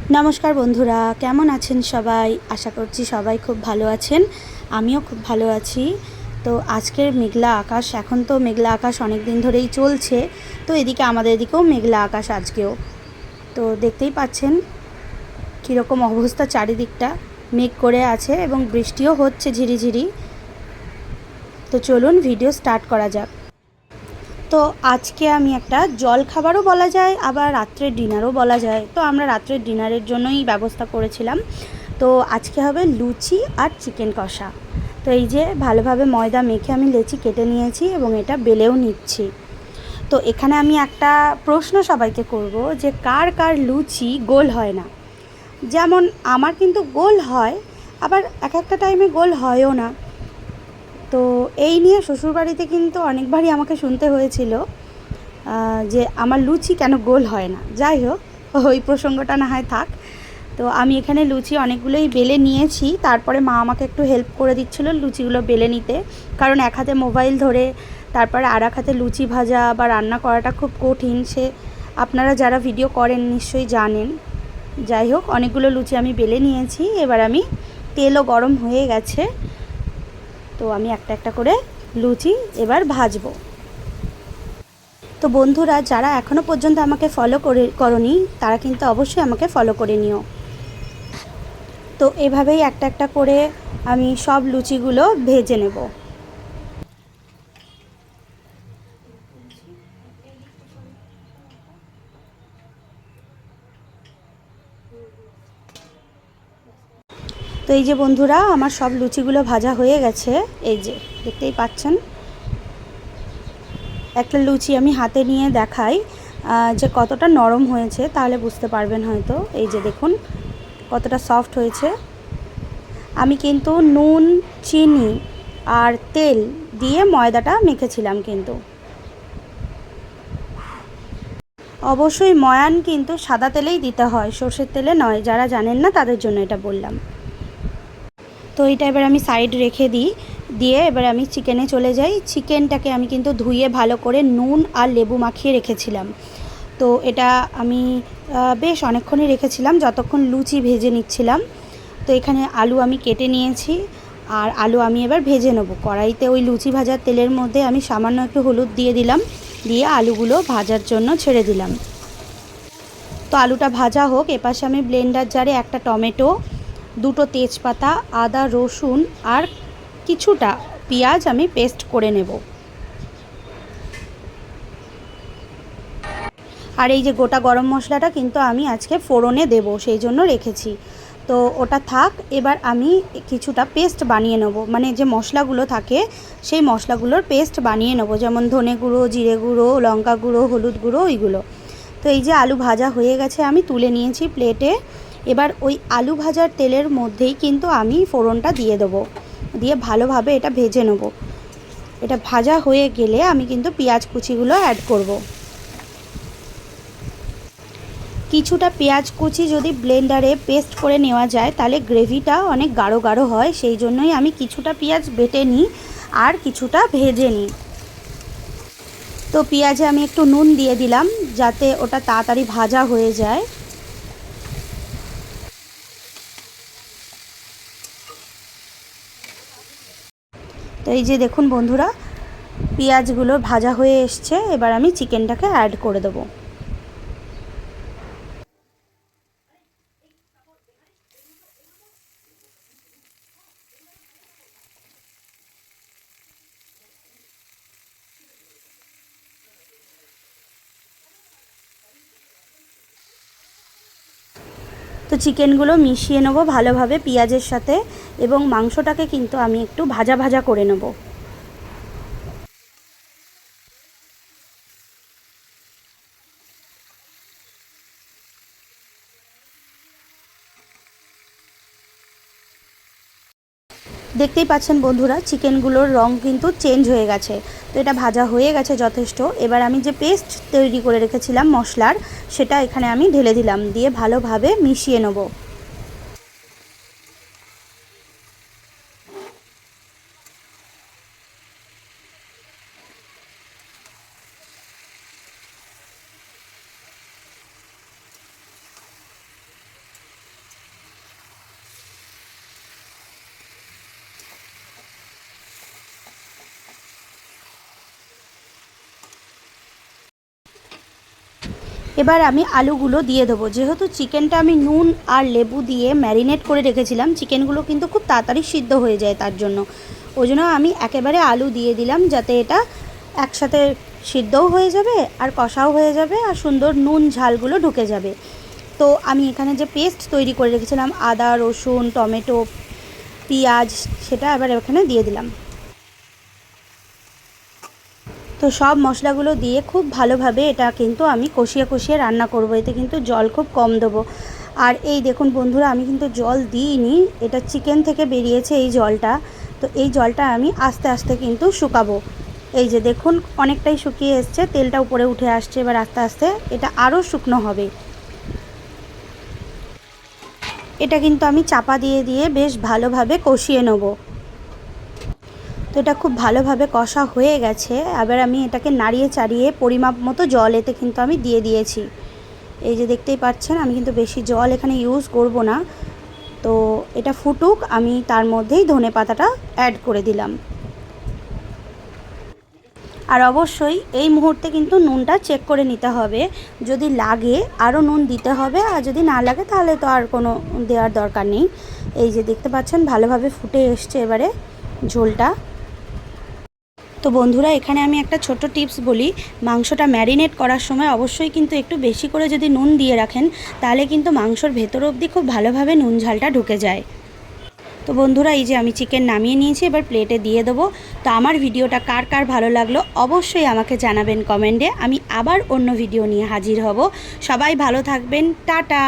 নমস্কার বন্ধুরা, কেমন আছেন সবাই? আশা করছি সবাই খুব ভালো আছেন। আমিও খুব ভালো আছি। তো আজকের মেঘলা আকাশ, এখন তো মেঘলা আকাশ অনেক দিন ধরেই চলছে। তো এদিকে আমাদের এদিকেও মেঘলা আকাশ আজকেও। তো দেখতেই পাচ্ছেন কীরকম অবস্থা, চারিদিকটা মেঘ করে আছে এবং বৃষ্টিও হচ্ছে ঝিরিঝিরি। তো চলুন ভিডিও স্টার্ট করা যাক। তো আজকে আমি একটা জলখাবারও বলা যায়, আবার রাত্রের ডিনারও বলা যায়। তো আমরা রাত্রের ডিনারের জন্যই ব্যবস্থা করেছিলাম। তো আজকে হবে লুচি আর চিকেন কষা। তো এই যে ভালোভাবে ময়দা মেখে আমি লেচি কেটে নিয়েছি এবং এটা বেলেও নিচ্ছি। তো এখানে আমি একটা প্রশ্ন সবাইকে করব যে কার কার লুচি গোল হয় না। যেমন আমার কিন্তু গোল হয়, আবার এক একটা টাইমে গোল হয়ও না। তো এই নিয়ে শ্বশুরবাড়িতে কিন্তু অনেকবারই আমাকে শুনতে হয়েছিল যে আমার লুচি কেন গোল হয় না। যাই হোক, ওই প্রসঙ্গটা না হয় থাক। তো আমি এখানে লুচি অনেকগুলোই বেলে নিয়েছি। তারপরে মা আমাকে একটু হেল্প করে দিচ্ছিল লুচিগুলো বেলে নিতে, কারণ এক হাতে মোবাইল ধরে তারপরে আর এক হাতে লুচি ভাজা বা রান্না করাটা খুব কঠিন। সে আপনারা যারা ভিডিও করেন নিশ্চয়ই জানেন। যাই হোক, অনেকগুলো লুচি আমি বেলে নিয়েছি। এবার আমি তেলও গরম হয়ে গেছে, তো আমি একটা একটা করে লুচি এবার ভাজবো। তো বন্ধুরা, যারা এখনও পর্যন্ত আমাকে ফলো করনি তারা কিন্তু অবশ্যই আমাকে ফলো করে নিও। তো এভাবেই একটা একটা করে আমি সব লুচিগুলো ভেজে নেব। তো এই যে বন্ধুরা, আমার সব লুচিগুলো ভাজা হয়ে গেছে। এই যে দেখতেই পাচ্ছেন, একটা লুচি আমি হাতে নিয়ে দেখাই যে কতটা নরম হয়েছে, তাহলে বুঝতে পারবেন হয়তো। এই যে দেখুন কতটা সফট হয়েছে। আমি কিন্তু নুন, চিনি আর তেল দিয়ে ময়দাটা মেখেছিলাম। কিন্তু অবশ্যই ময়ান কিন্তু সাদা তেলেই দিতে হয়, সর্ষের তেলে নয়। যারা জানেন না তাদের জন্য এটা বললাম। তো এটা এবার আমি সাইড রেখে দিই, দিয়ে এবার আমি চিকেনে চলে যাই। চিকেনটাকে আমি কিন্তু ধুয়ে ভালো করে নুন আর লেবু মাখিয়ে রেখেছিলাম। তো এটা আমি বেশ অনেকক্ষণই রেখেছিলাম, যতক্ষণ লুচি ভেজে নিচ্ছিলাম। তো এখানে আলু আমি কেটে নিয়েছি, আর আলু আমি এবার ভেজে নেব কড়াইতে। ওই লুচি ভাজার তেলের মধ্যে আমি সামান্য একটু হলুদ দিয়ে দিলাম, দিয়ে আলুগুলো ভাজার জন্য ছেড়ে দিলাম। তো আলুটা ভাজা হোক, এপাশে আমি ব্লেন্ডার জারে একটা টমেটো, দুটো তেজপাতা, আদা, রসুন আর কিছুটা পেঁয়াজ আমি পেস্ট করে নেব। আর এই যে গোটা গরম মশলাটা কিন্তু আমি আজকে ফোড়নে দেব, সেই জন্য রেখেছি। তো ওটা থাক। এবার আমি কিছুটা পেস্ট বানিয়ে নেব, মানে যে মশলাগুলো থাকে সেই মশলাগুলোর পেস্ট বানিয়ে নেব, যেমন ধনে গুঁড়ো, জিরে গুঁড়ো, লঙ্কা গুঁড়ো, হলুদ গুঁড়ো, ওইগুলো। তো এই যে আলু ভাজা হয়ে গেছে, আমি তুলে নিয়েছি প্লেটে। এবার ওই আলু ভাজার তেলের মধ্যেই কিন্তু আমি ফোড়নটা দিয়ে দেবো, দিয়ে ভালোভাবে এটা ভেজে নেব। এটা ভাজা হয়ে গেলে আমি কিন্তু পেঁয়াজ কুচিগুলো অ্যাড করব। কিছুটা পেঁয়াজ কুচি যদি ব্লেন্ডারে পেস্ট করে নেওয়া যায় তাহলে গ্রেভিটা অনেক গাঢ় গাঢ় হয়, সেই জন্যই আমি কিছুটা পেঁয়াজ বেটে নিই আর কিছুটা ভেজে নিই। তো পেঁয়াজে আমি একটু নুন দিয়ে দিলাম যাতে ওটা তাড়াতাড়ি ভাজা হয়ে যায়। তো এই যে দেখুন বন্ধুরা, পেঁয়াজগুলো ভাজা হয়ে এসছে। এবার আমি চিকেনটাকে অ্যাড করে দেবো। তো চিকেনগুলো মিশিয়ে নেব ভালোভাবে পেঁয়াজের সাথে, এবং মাংসটাকে কিন্তু আমি একটু ভাজা ভাজা করে নেব। দেখতেই পাচ্ছেন বন্ধুরা, চিকেনগুলোর রং কিন্তু চেঞ্জ হয়ে গেছে। তো এটা ভাজা হয়ে গেছে যথেষ্ট। এবার আমি যে পেস্ট তৈরি করে রেখেছিলাম মশলার, সেটা এখানে আমি ঢেলে দিলাম, দিয়ে ভালোভাবে মিশিয়ে নেব। এবার আমি আলুগুলো দিয়ে দেবো। যেহেতু চিকেনটা আমি নুন আর লেবু দিয়ে ম্যারিনেট করে রেখেছিলাম, চিকেনগুলো কিন্তু খুব তাড়াতাড়ি সিদ্ধ হয়ে যায়, তার জন্য ওই জন্য আমি একেবারে আলু দিয়ে দিলাম, যাতে এটা একসাথে সিদ্ধও হয়ে যাবে আর কষাও হয়ে যাবে আর সুন্দর নুন ঝালগুলো ঢুকে যাবে। তো আমি এখানে যে পেস্ট তৈরি করে রেখেছিলাম আদা, রসুন, টমেটো, পেঁয়াজ, সেটা এবার এখানে দিয়ে দিলাম। তো সব মশলাগুলো দিয়ে খুব ভালোভাবে এটা কিন্তু আমি কষিয়ে কষিয়ে রান্না করব। এতে কিন্তু জল খুব কম দেবো। আর এই দেখুন বন্ধুরা, আমি কিন্তু জল দিইনি, এটা চিকেন থেকে বেরিয়েছে এই জলটা। তো এই জলটা আমি আস্তে আস্তে কিন্তু শুকাবো। এই যে দেখুন অনেকটাই শুকিয়ে এসছে, তেলটা উপরে উঠে আসছে। এবার আস্তে আস্তে এটা আরও শুকনো হবে। এটা কিন্তু আমি চাপা দিয়ে দিয়ে বেশ ভালোভাবে কষিয়ে নেব। তো এটা খুব ভালোভাবে কষা হয়ে গেছে। এবার আমি এটাকে নাড়িয়ে চাড়িয়ে পরিমাপ মতো জল এতে কিন্তু আমি দিয়ে দিয়েছি। এই যে দেখতেই পাচ্ছেন, আমি কিন্তু বেশি জল এখানে ইউজ করব না। তো এটা ফুটুক, আমি তার মধ্যেই ধনেপাতাটা অ্যাড করে দিলাম। আর অবশ্যই এই মুহূর্তে কিন্তু নুনটা চেক করে নিতে হবে, যদি লাগে আরও নুন দিতে হবে, আর যদি না লাগে তাহলে তো আর কোনো দেওয়ার দরকার নেই। এই যে দেখতে পাচ্ছেন ভালোভাবে ফুটে এসছে এবারে ঝোলটা। তো বন্ধুরা, এখানে আমি একটা ছোট্ট টিপস বলি, মাংসটা ম্যারিনেট করার সময় অবশ্যই কিন্তু একটু বেশি করে যদি নুন দিয়ে রাখেন, তাহলে কিন্তু মাংসর ভেতর অবধি খুব ভালোভাবে নুন ঝালটা ঢুকে যায়। তো বন্ধুরা, এই যে আমি চিকেন নামিয়ে নিয়েছি, এবার প্লেটে দিয়ে দেবো। তো আমার ভিডিওটা কার কার ভালো লাগলো অবশ্যই আমাকে জানাবেন কমেন্টে। আমি আবার অন্য ভিডিও নিয়ে হাজির হব। সবাই ভালো থাকবেন, টাটা।